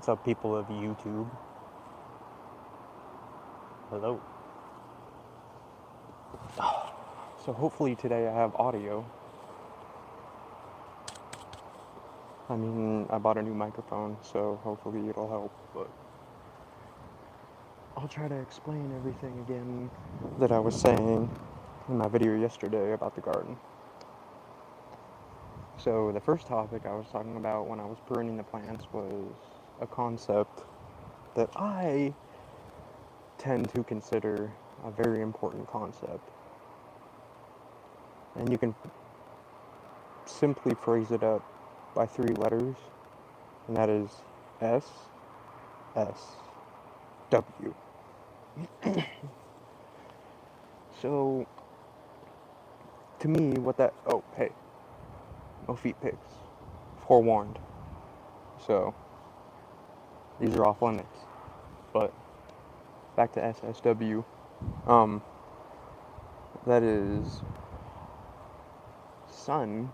What's up, people of YouTube? Hello. So hopefully today I have audio. I bought a new microphone, so hopefully it'll help, but I'll try to explain everything again that I was saying in my video yesterday about the garden. So the first topic I was talking about when I was pruning the plants was a concept that I tend to consider a very important concept. And you can simply phrase it up by 3 letters, and that is S S W. So, to me, what that. Oh, hey. No feet pics. Forewarned. So, these are off limits. But, back to SSW. That is sun,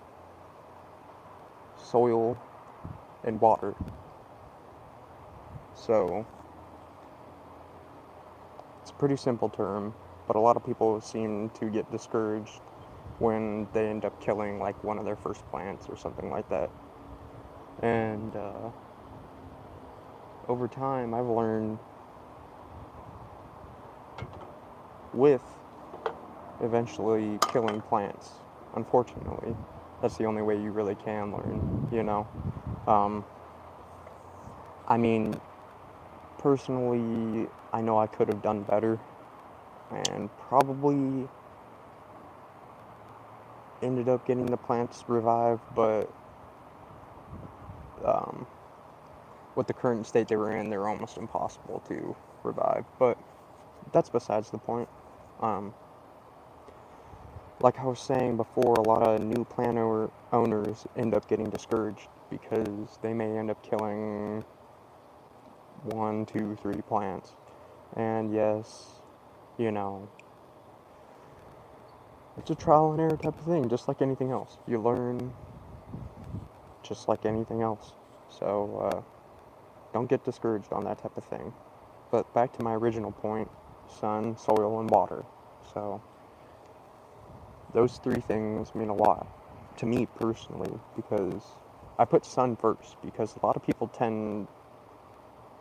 soil, and water. So, it's a pretty simple term, but a lot of people seem to get discouraged when they end up killing like one of their first plants or something like that. And over time, I've learned with eventually killing plants. Unfortunately, that's the only way you really can learn, you know. Um, I mean, personally, I know I could have done better and probably ended up getting the plants revived, but um, with the current state they were in, they're almost impossible to revive. But that's besides the point. Um, like I was saying before, a lot of new plant owners end up getting discouraged because they may end up killing 1, 2, 3 plants. And yes, you know, it's a trial and error type of thing, just like anything else. You learn just like anything else. So, don't get discouraged on that type of thing. But back to my original point, sun, soil, and water. So, those 3 things mean a lot to me personally because I put sun first because a lot of people tend,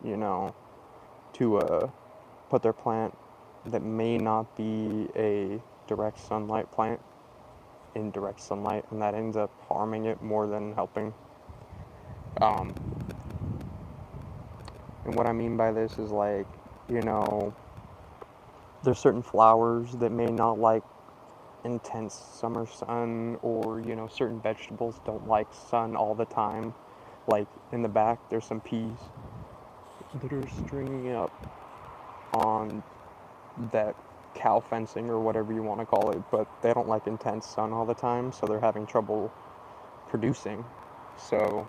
you know, to put their plant that may not be a direct sunlight plant in direct sunlight, and that ends up harming it more than helping. Um, and what I mean by this is like, you know, there's certain flowers that may not like intense summer sun, or you know, certain vegetables don't like sun all the time. Like in the back, there's some peas that are stringing up on that cow fencing or whatever you want to call it, but they don't like intense sun all the time, so they're having trouble producing. So,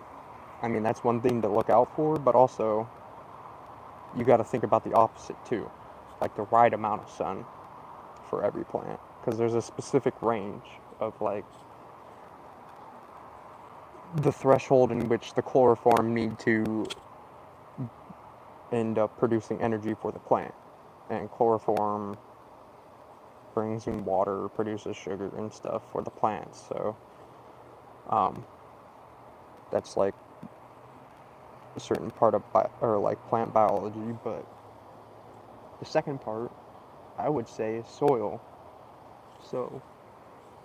I mean, that's one thing to look out for, but also you got to think about the opposite too, like the right amount of sun for every plant, because there's a specific range of like the threshold in which the chloroform need to end up producing energy for the plant, and chloroform brings in water, produces sugar and stuff for the plants. So um, that's like a certain part of or like plant biology. But the second part, I would say, is soil. So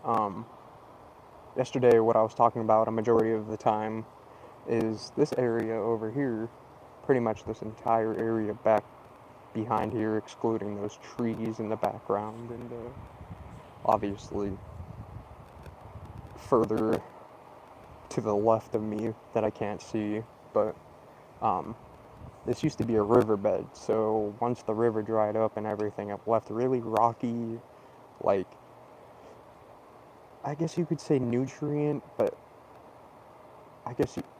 um, yesterday, what I was talking about a majority of the time is this area over here, pretty much this entire area back behind here, excluding those trees in the background and obviously further to the left of me that I can't see. But um, this used to be a riverbed, so once the river dried up and everything, it left really rocky, like, I guess you could say nutrient, but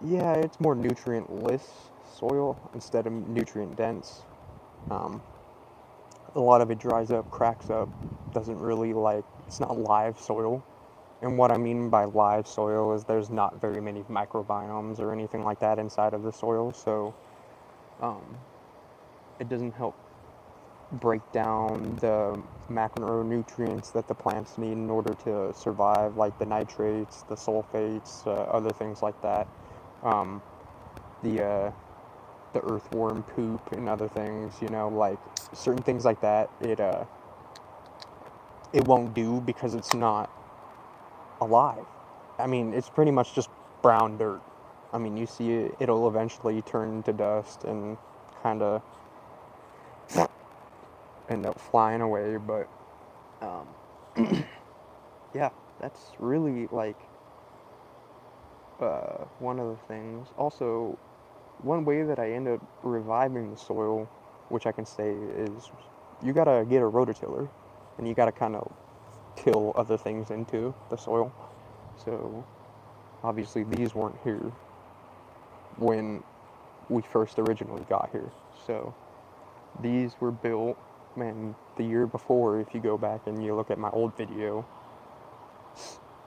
yeah, it's more nutrient-less soil instead of nutrient-dense. Um, a lot of it dries up, cracks up, doesn't really like, it's not live soil. And what I mean by live soil is there's not very many microbiomes or anything like that inside of the soil, so Um, it doesn't help break down the macronutrients that the plants need in order to survive, like the nitrates, the sulfates, other things like that. Um, the the earthworm poop and other things, like certain things like that. It won't do because it's not alive. I mean, it's pretty much just brown dirt. I mean, you see it, it'll eventually turn into dust and kind of end up flying away, but um, yeah, that's really like one of the things. Also, one way that I end up reviving the soil, which I can say is you gotta get a rototiller and you gotta kind of till other things into the soil. So obviously these weren't here when we first originally got here. So these were built, man, the year before. If you go back and you look at my old video,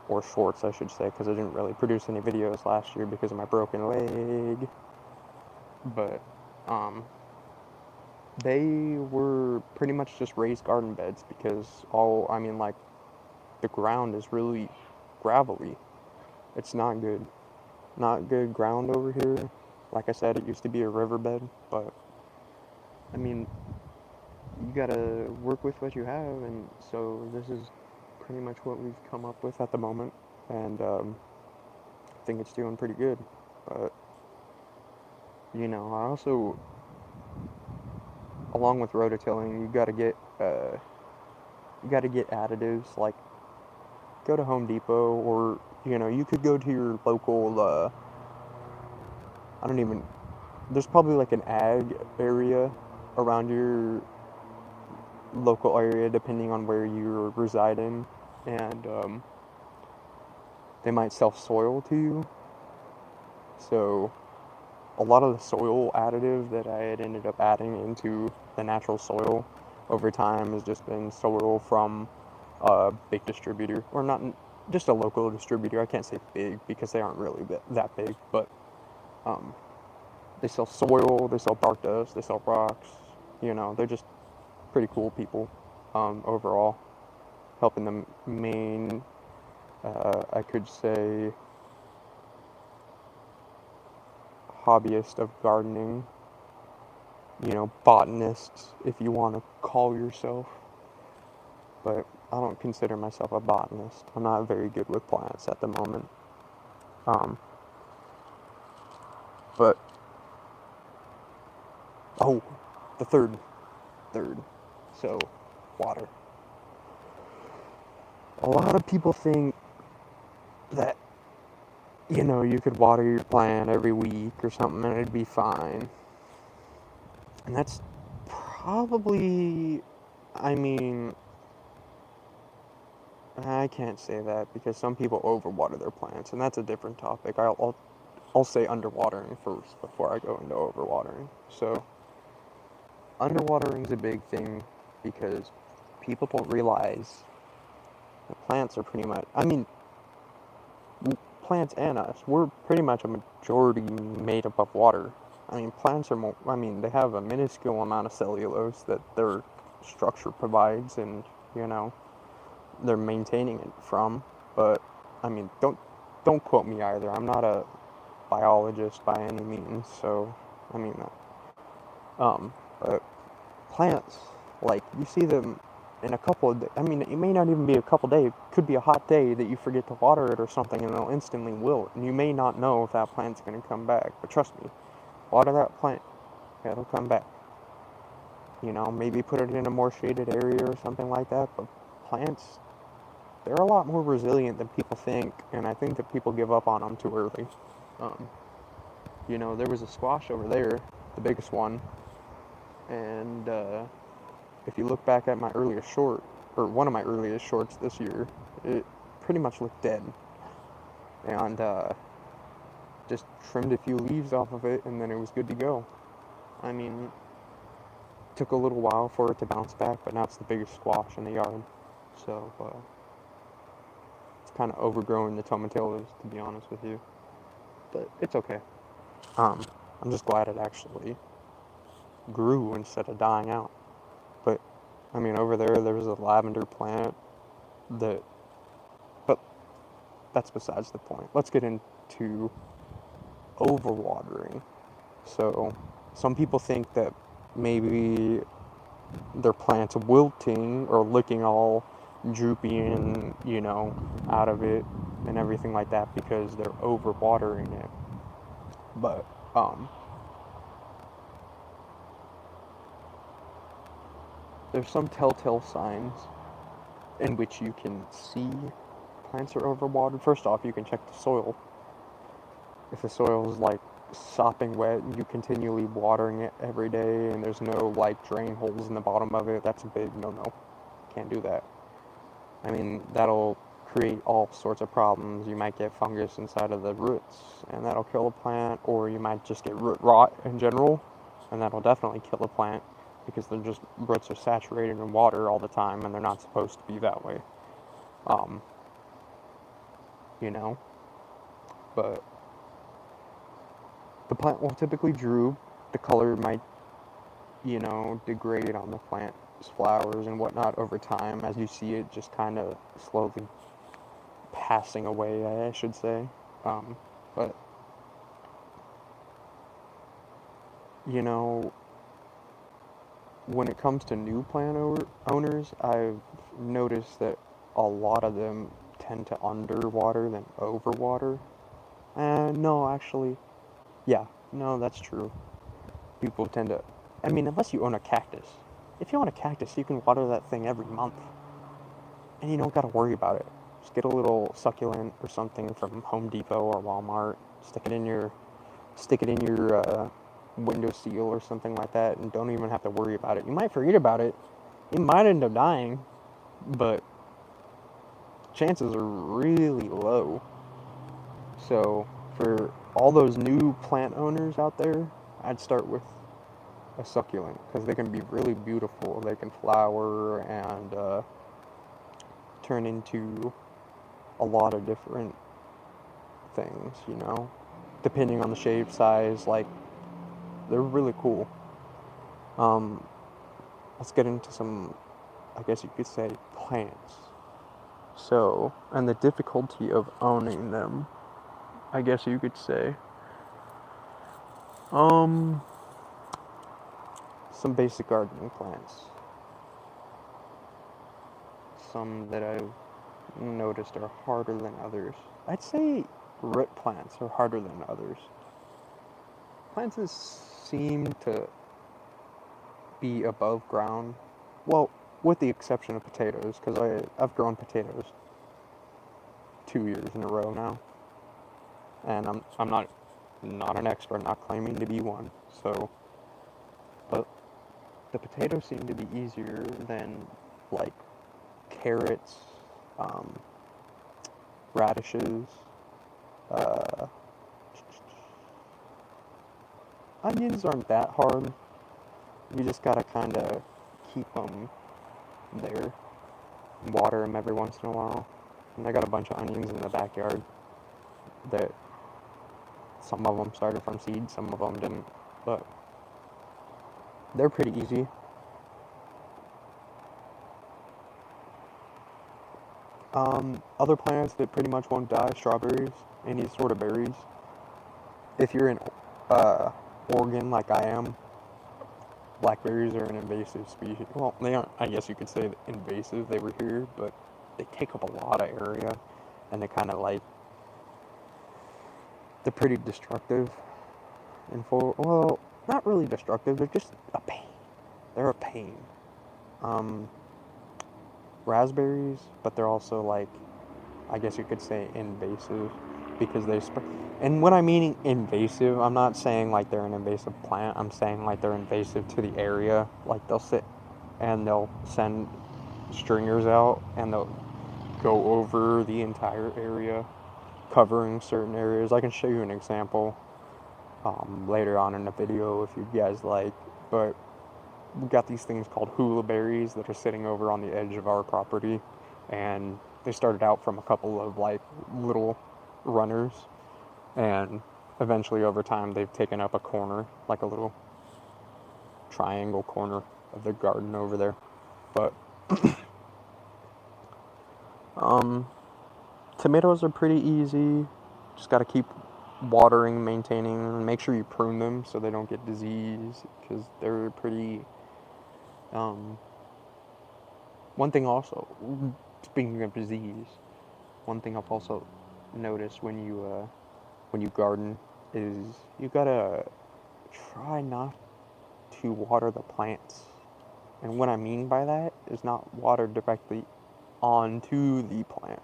or shorts I should say, because I didn't really produce any videos last year because of my broken leg. But they were pretty much just raised garden beds because like the ground is really gravelly. It's not good. Not good ground over here. Like I said, it used to be a riverbed, but I mean, you gotta work with what you have, and so this is pretty much what we've come up with at the moment, and I think it's doing pretty good. But I also, along with rototilling, you gotta get additives like go to Home Depot, or you could go to your local. I don't even. There's probably like an ag area around your local area, depending on where you're residing, and they might sell soil to you. So a lot of the soil additive that I had ended up adding into the natural soil over time has just been soil from a big distributor, or not just a local distributor. I can't say big because they aren't really that big, but um, they sell soil, they sell bark dust, they sell rocks. They're just pretty cool people overall, helping the main, I could say, hobbyist of gardening, botanists, if you want to call yourself. But I don't consider myself a botanist. I'm not very good with plants at the moment. Um, but, oh, the third. So, water. A lot of people think that, you could water your plant every week or something and it'd be fine. And that's probably, I mean, I can't say that because some people overwater their plants, and that's a different topic. I'll say underwatering first before I go into overwatering. So, underwatering is a big thing because people don't realize the plants are pretty much, I mean, plants and us, we're pretty much a majority made up of water. I mean, plants are more, they have a minuscule amount of cellulose that their structure provides, and, they're maintaining it from. But, don't quote me either. I'm not a biologist by any means, so, I mean, but plants, like, you see them in a couple of days. I mean, it may not even be a couple days. It could be a hot day that you forget to water it or something, and it'll instantly wilt. And you may not know if that plant's going to come back. But trust me, water that plant, it'll come back. Maybe put it in a more shaded area or something like that. But plants, they're a lot more resilient than people think, and I think that people give up on them too early. Um, there was a squash over there, the biggest one, and if you look back at my earliest short, or one of my earliest shorts this year, it pretty much looked dead. And just trimmed a few leaves off of it, and then it was good to go. I mean, it took a little while for it to bounce back, but now it's the biggest squash in the yard. So, it's kind of overgrowing the tomatillos, to be honest with you. But it's okay. I'm just glad it actually grew instead of dying out. But, I mean, over there was a lavender plant that, but that's besides the point. Let's get into overwatering. So, some people think that maybe their plants wilting or looking all droopy and, out of it and everything like that because they're overwatering it. But, there's some telltale signs in which you can see plants are overwatered. First off, you can check the soil. If the soil is like sopping wet and you continually watering it every day and there's no like drain holes in the bottom of it, that's a big no-no. Can't do that. I mean, that'll create all sorts of problems. You might get fungus inside of the roots and that'll kill a plant, or you might just get root rot in general and that'll definitely kill a plant because they're just, roots are saturated in water all the time and they're not supposed to be that way. You know, but the plant will typically droop. The color might, degrade on the plant's flowers and whatnot over time as you see it just kind of slowly passing away, I should say. But, when it comes to new plant owners, I've noticed that a lot of them tend to underwater than overwater. No, actually, yeah, no, that's true. People tend to, I mean, unless you own a cactus. If you own a cactus, you can water that thing every month. And you don't gotta worry about it. Just get a little succulent or something from Home Depot or Walmart. Stick it in your windowsill or something like that, and don't even have to worry about it. You might forget about it. You might end up dying, but chances are really low. So for all those new plant owners out there, I'd start with a succulent because they can be really beautiful. They can flower and turn into a lot of different things, depending on the shape, size. Like, they're really cool. Let's get into some, I guess you could say, plants. So, and the difficulty of owning them, I guess you could say. Some basic gardening plants. Some that I've noticed are harder than others. I'd say root plants are harder than others. Plants seem to be above ground. Well, with the exception of potatoes, because I've grown potatoes 2 years in a row now. And I'm not an expert, not claiming to be one. So, but the potatoes seem to be easier than like carrots, radishes, onions aren't that hard. You just gotta kind of keep them there, water them every once in a while. And I got a bunch of onions in the backyard that some of them started from seeds, some of them didn't, but they're pretty easy. Other plants that pretty much won't die, strawberries, any sort of berries. If you're in Oregon like I am, blackberries are an invasive species. Well, they aren't, I guess you could say invasive, they were here, but they take up a lot of area, and they're pretty destructive. Well, not really destructive, they're just a pain. They're a pain. Raspberries, but they're also like, I guess you could say invasive, because and when I mean invasive, I'm not saying like they're an invasive plant, I'm saying like they're invasive to the area. Like they'll sit and they'll send stringers out and they'll go over the entire area, covering certain areas. I can show you an example later on in the video if you guys like, but we got these things called hula berries that are sitting over on the edge of our property, and they started out from a couple of like little runners, and eventually over time they've taken up a corner, like a little triangle corner of the garden over there. But tomatoes are pretty easy. Just got to keep watering, maintaining, and make sure you prune them so they don't get disease, because they're pretty. One thing also, speaking of disease, one thing I've also noticed when you garden is you gotta try not to water the plants. And what I mean by that is not water directly onto the plants.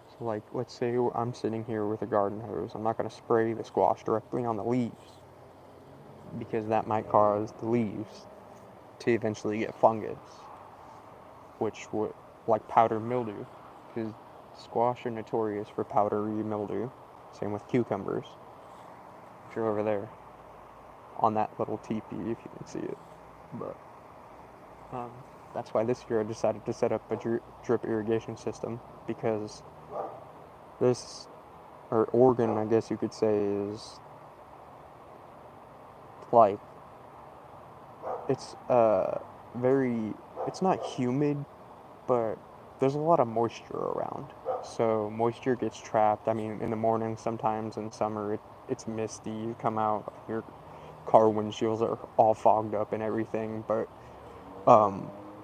So like, let's say I'm sitting here with a garden hose. I'm not going to spray the squash directly on the leaves, because that might cause the leaves to eventually get fungus, which would, like powdered mildew, because squash are notorious for powdery mildew. Same with cucumbers, which are over there on that little teepee, if you can see it. But that's why this year I decided to set up a drip irrigation system, because this, or Oregon, I guess you could say, is like, it's it's not humid, but there's a lot of moisture around. So moisture gets trapped. I mean, in the morning sometimes in summer it's misty. You come out, your car windshields are all fogged up and everything, but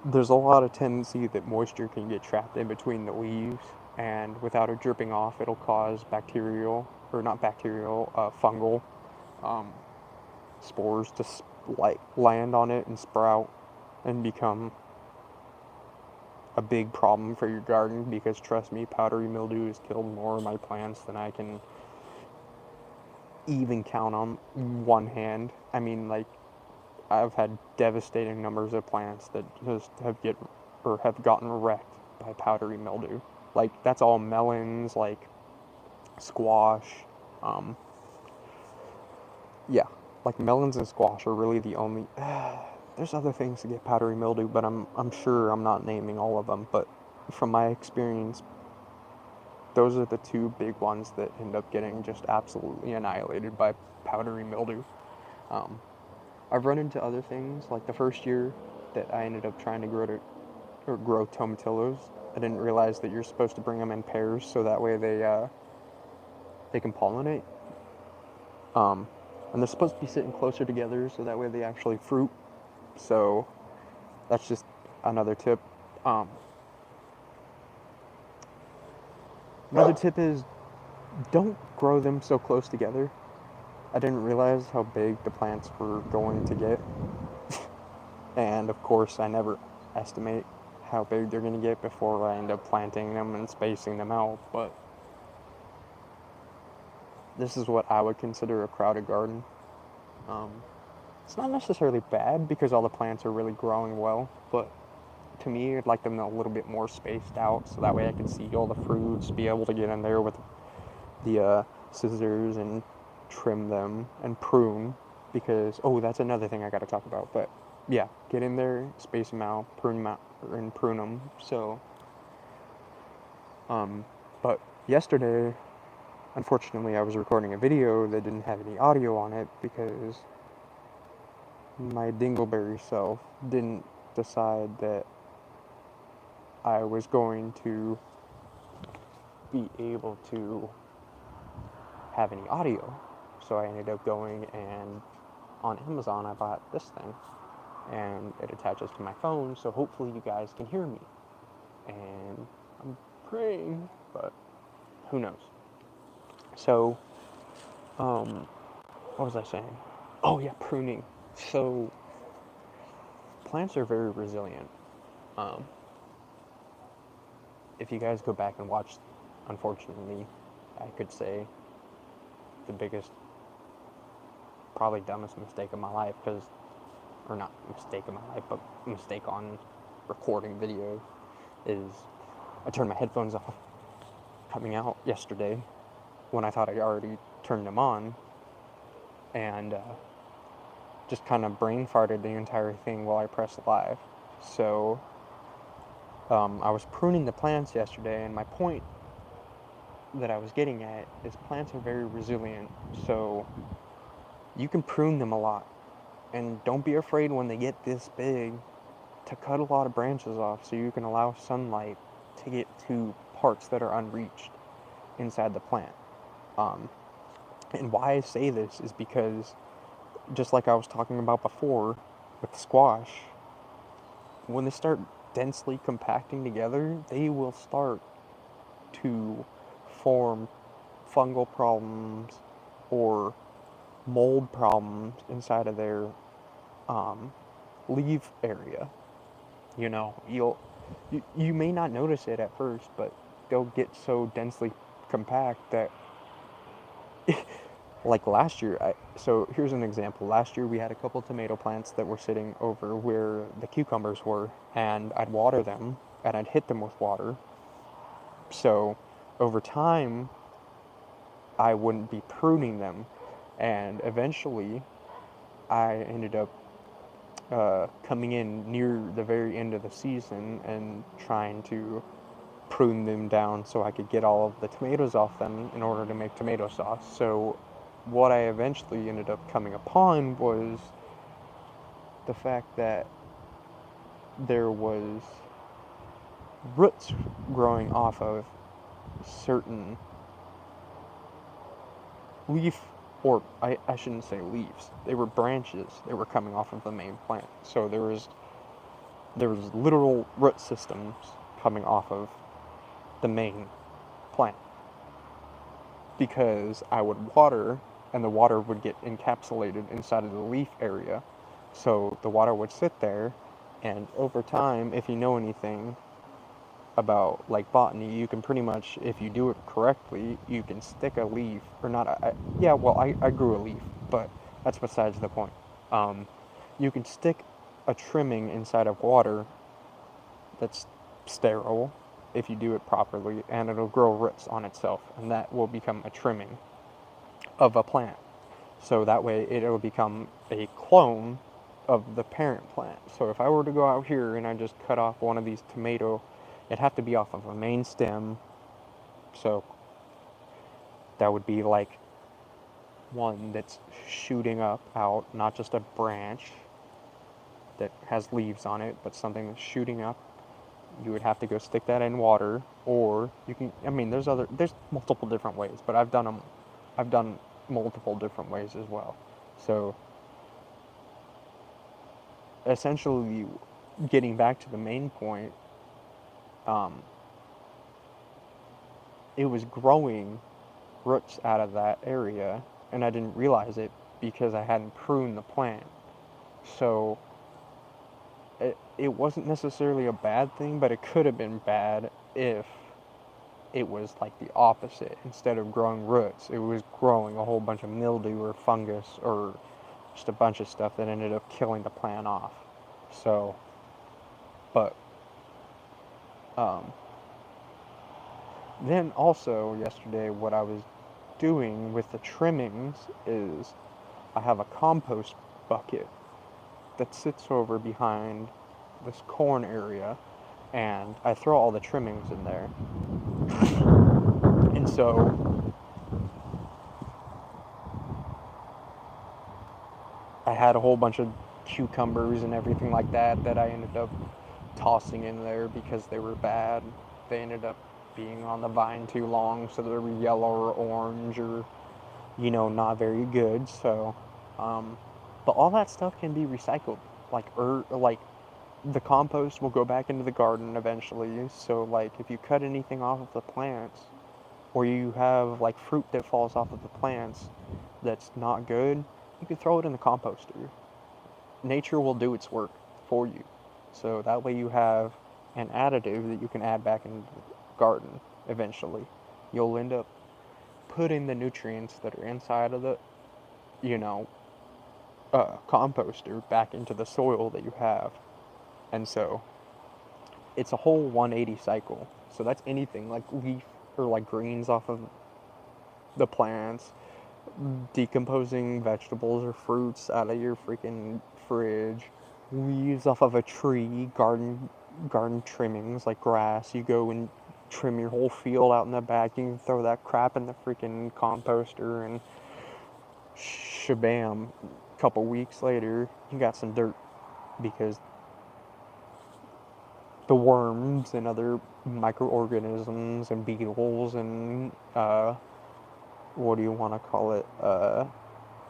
there's a lot of tendency that moisture can get trapped in between the leaves, and without it dripping off, it'll cause bacterial, or not bacterial, fungal spores to land on it and sprout and become a big problem for your garden, because trust me, powdery mildew has killed more of my plants than I can even count on one hand. I mean, like, I've had devastating numbers of plants that just have gotten wrecked by powdery mildew. Like, that's all melons, like squash. Yeah, like melons and squash are really the only. There's other things to get powdery mildew, but I'm sure I'm not naming all of them. But from my experience, those are the two big ones that end up getting just absolutely annihilated by powdery mildew. I've run into other things, like the first year that I ended up trying to grow tomatillos. I didn't realize that you're supposed to bring them in pairs, so that way they can pollinate. And they're supposed to be sitting closer together, so that way they actually fruit. So that's just another tip. Another tip is, don't grow them so close together. I didn't realize how big the plants were going to get. And of course, I never estimate how big they're going to get before I end up planting them and spacing them out. But this is what I would consider a crowded garden. It's not necessarily bad because all the plants are really growing well, but to me, I'd like them a little bit more spaced out, so that way I can see all the fruits, be able to get in there with the scissors and trim them and prune, because, that's another thing I got to talk about. But yeah, get in there, space them out, prune them. So, but yesterday, unfortunately, I was recording a video that didn't have any audio on it because my dingleberry self didn't decide that I was going to be able to have any audio. So I ended up going, and on Amazon I bought this thing, and it attaches to my phone, so hopefully you guys can hear me. And I'm praying, but who knows. So, what was I saying? Oh yeah, pruning. So, plants are very resilient. If you guys go back and watch, unfortunately, I could say the biggest, probably dumbest mistake of my life, or not mistake of my life, but mistake on recording video, is I turned my headphones off coming out yesterday when I thought I already turned them on, and just kind of brain farted the entire thing while I pressed live. So I was pruning the plants yesterday, and my point that I was getting at is plants are very resilient, so you can prune them a lot, And don't be afraid when they get this big to cut a lot of branches off so you can allow sunlight to get to parts that are unreached inside the plant. Um, and why I say this is because, just like I was talking about before with squash, when they start densely compacting together, they will start to form fungal problems or mold problems inside of their um, leaf area. You know, you may not notice it at first, but they'll get so densely compact that like last year, so here's an example. Last year we had a couple tomato plants that were sitting over where the cucumbers were, and I'd water them and I'd hit them with water. So over time, I wouldn't be pruning them, and eventually I ended up coming in near the very end of the season and trying to prune them down so I could get all of the tomatoes off them in order to make tomato sauce. So what I eventually ended up coming upon was the fact that there was roots growing off of certain leaf, or I shouldn't say leaves, they were branches that were coming off of the main plant. So there was literal root systems coming off of the main plant because I would water and the water would get encapsulated inside of the leaf area. So the water would sit there, and over time, if you know anything about like botany, you can pretty much, if you do it correctly, you can stick a leaf, or not, yeah, well, I grew a leaf, but that's besides the point. Um, you can stick a trimming inside of water that's sterile if you do it properly, and it'll grow roots on itself, and that will become a trimming of a plant. So that way it'll become a clone of the parent plant. So if I were to go out here and I just cut off one of these tomato, it'd have to be off of a main stem. So that would be like one that's shooting up out, not just a branch that has leaves on it, but something that's shooting up. You would have to go stick that in water, or you can, I mean, there's multiple different ways, but I've done multiple different ways as well. So essentially, getting back to the main point, um, it was growing roots out of that area, and I didn't realize it because I hadn't pruned the plant. So it wasn't necessarily a bad thing, but it could have been bad if it was like the opposite. Instead of growing roots, it was growing a whole bunch of mildew or fungus or just a bunch of stuff that ended up killing the plant off. So, but um, then also yesterday, what I was doing with the trimmings is I have a compost bucket that sits over behind this corn area, and I throw all the trimmings in there. And so I had a whole bunch of cucumbers and everything like that that I ended up tossing in there because they were bad. They ended up being on the vine too long, so they were yellow or orange or, not very good. So, um, but all that stuff can be recycled. Like the compost will go back into the garden eventually. So, like, if you cut anything off of the plants, or you have like fruit that falls off of the plants that's not good, you can throw it in the composter. Nature will do its work for you. So that way you have an additive that you can add back into the garden eventually. You'll end up putting the nutrients that are inside of the, you know, composter back into the soil that you have. And so it's a whole 180 cycle. So that's anything like leaf or like greens off of the plants, decomposing vegetables or fruits out of your freaking fridge, leaves off of a tree, garden trimmings like grass. You go and trim your whole field out in the back. You can throw that crap in the freaking composter and shabam, couple weeks later, you got some dirt because the worms and other microorganisms and beetles and what do you want to call it?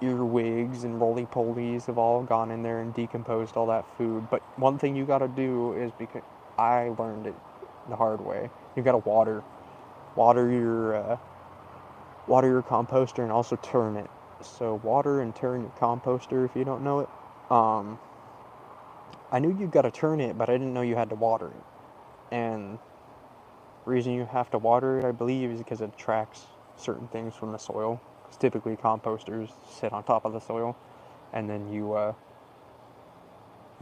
Earwigs and roly-polies have all gone in there and decomposed all that food. But one thing you gotta do is, because I learned it the hard way, you gotta water your composter and also turn it. So water and turn your composter if you don't know it. I knew you gotta turn it, but I didn't know you had to water it. And the reason you have to water it, I believe, is because it attracts certain things from the soil. Because typically composters sit on top of the soil, and then you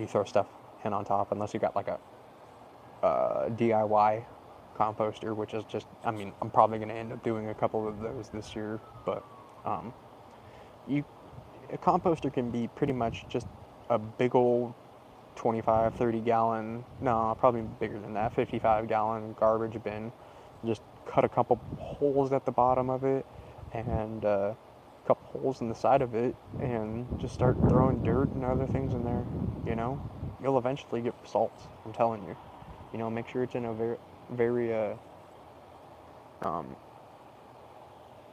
throw stuff in on top, unless you got like a DIY composter, which is just, I mean, I'm probably going to end up doing a couple of those this year, but you a composter can be pretty much just a big old 25, 30 gallon, no, probably bigger than that, 55 gallon garbage bin. Just cut a couple holes at the bottom of it and a couple holes in the side of it, and just start throwing dirt and other things in there. You know, you'll eventually get results, I'm telling you. You know, make sure it's in a very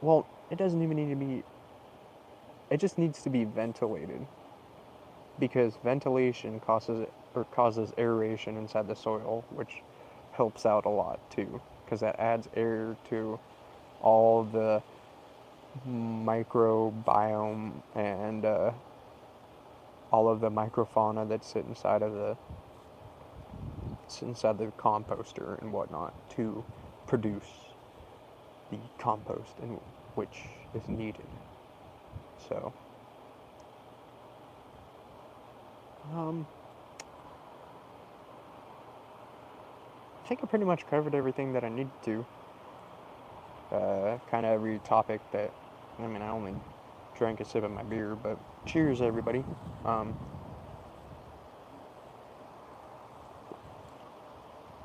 well, it doesn't even need to be, it just needs to be ventilated, because ventilation causes aeration inside the soil, which helps out a lot too, because that adds air to all the microbiome and all of the microfauna that sit inside the composter and whatnot to produce the compost in which is needed. So I think I pretty much covered everything that I needed to. Kind of every topic that, I mean, I only drank a sip of my beer, but cheers, everybody.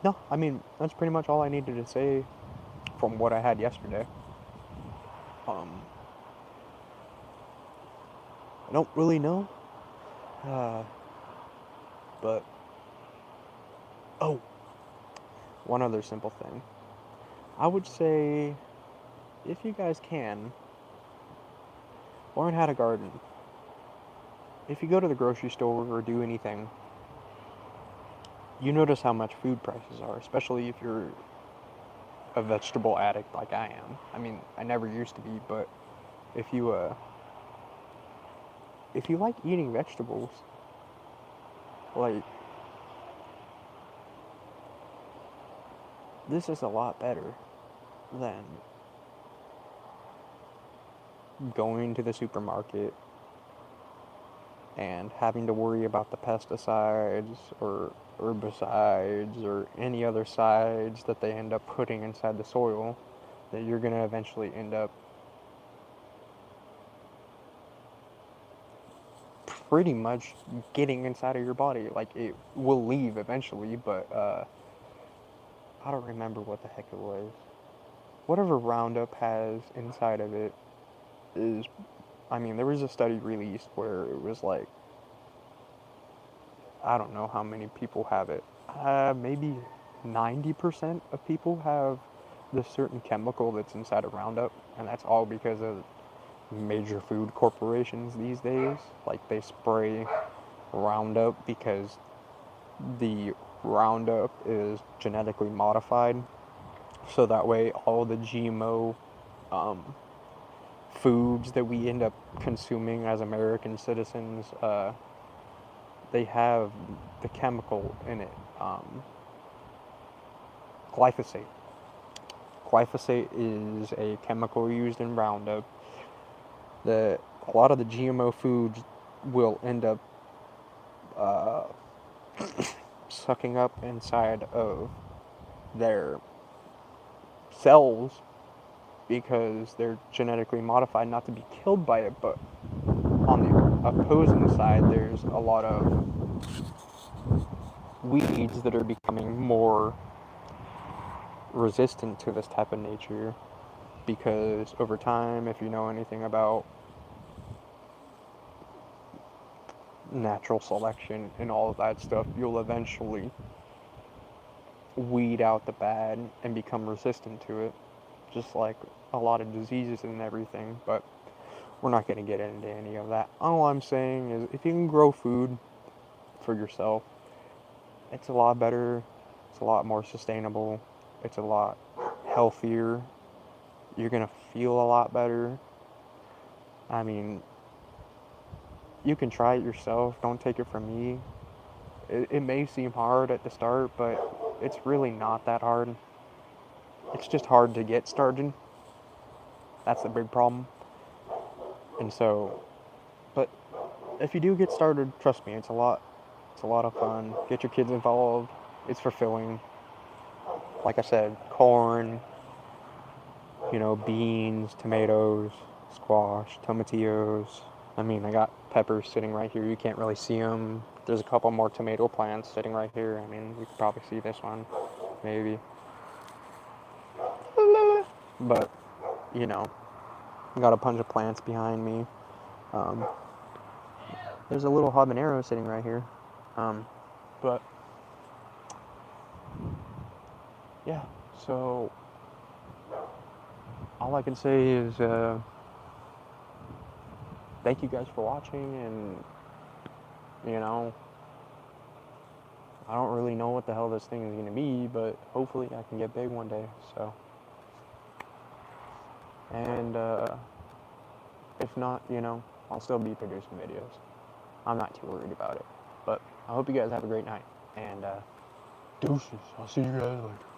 No, I mean, that's pretty much all I needed to say from what I had yesterday. I don't really know. But, oh, one other simple thing. I would say, if you guys can, learn how to garden. If you go to the grocery store or do anything, you notice how much food prices are, especially if you're a vegetable addict like I am. I mean, I never used to be, but if you like eating vegetables, like, this is a lot better than going to the supermarket and having to worry about the pesticides or herbicides or any other sides that they end up putting inside the soil that you're going to eventually end up pretty much getting inside of your body. Like, it will leave eventually, but I don't remember what the heck it was. Whatever Roundup has inside of it is, I mean, there was a study released where it was like, I don't know how many people have it. Maybe 90% of people have this certain chemical that's inside of Roundup, and that's all because of major food corporations these days. Like, they spray Roundup because the Roundup is genetically modified, so that way all the GMO foods that we end up consuming as American citizens, they have the chemical in it, glyphosate. Glyphosate is a chemical used in Roundup that a lot of the GMO foods will end up sucking up inside of their cells, because they're genetically modified not to be killed by it. But on the opposing side, there's a lot of weeds that are becoming more resistant to this type of nature, because over time, if you know anything about natural selection and all of that stuff, you'll eventually weed out the bad and become resistant to it, just like a lot of diseases and everything. But we're not going to get into any of that. All I'm saying is if you can grow food for yourself, it's a lot better, it's a lot more sustainable, it's a lot healthier, you're going to feel a lot better. I mean, you can try it yourself, don't take it from me. It may seem hard at the start, but it's really not that hard. It's just hard to get started. That's the big problem. And so, but if you do get started, trust me, it's a lot of fun. Get your kids involved. It's fulfilling. Like I said, corn, beans, tomatoes, squash, tomatillos. I mean, I got peppers sitting right here. You can't really see them. There's a couple more tomato plants sitting right here. I mean, you could probably see this one, maybe. But, got a bunch of plants behind me. There's a little habanero sitting right here. But, yeah, so all I can say is thank you guys for watching, and I don't really know what the hell this thing is going to be, but hopefully I can get big one day. So, and if not, I'll still be producing videos. I'm not too worried about it. But I hope you guys have a great night, and deuces. I'll see you guys later.